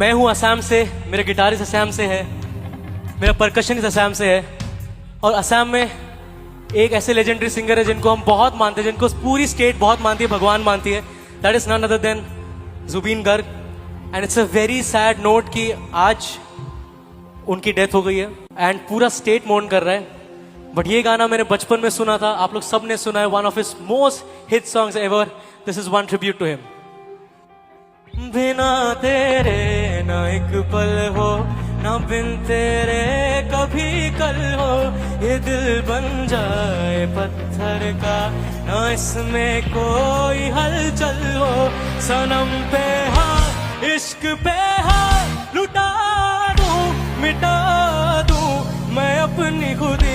मैं हूँ असम से, मेरा गिटारिस्ट असम से है, मेरा परकशन असम से है। और असम में एक ऐसे लेजेंडरी सिंगर है जिनको हम बहुत मानते हैं, जिनको पूरी स्टेट बहुत मानती है, भगवान मानती है। That is none other than Zubeen Garg. And it's a very sad note कि आज उनकी डेथ हो गई है एंड पूरा स्टेट मोर्न कर रहा है। बट ये गाना मैंने बचपन में सुना था, आप लोग सब ने सुना है, one of his most hit songs ever. This is one tribute to him. बिना तेरे ना एक पल हो, ना बिन तेरे कभी कल हो, ये दिल बन जाए पत्थर का, ना इसमें कोई हलचल हो। सनम पे हाथ, इश्क पे हाथ, लुटा दूं मिटा दूं मैं अपनी खुद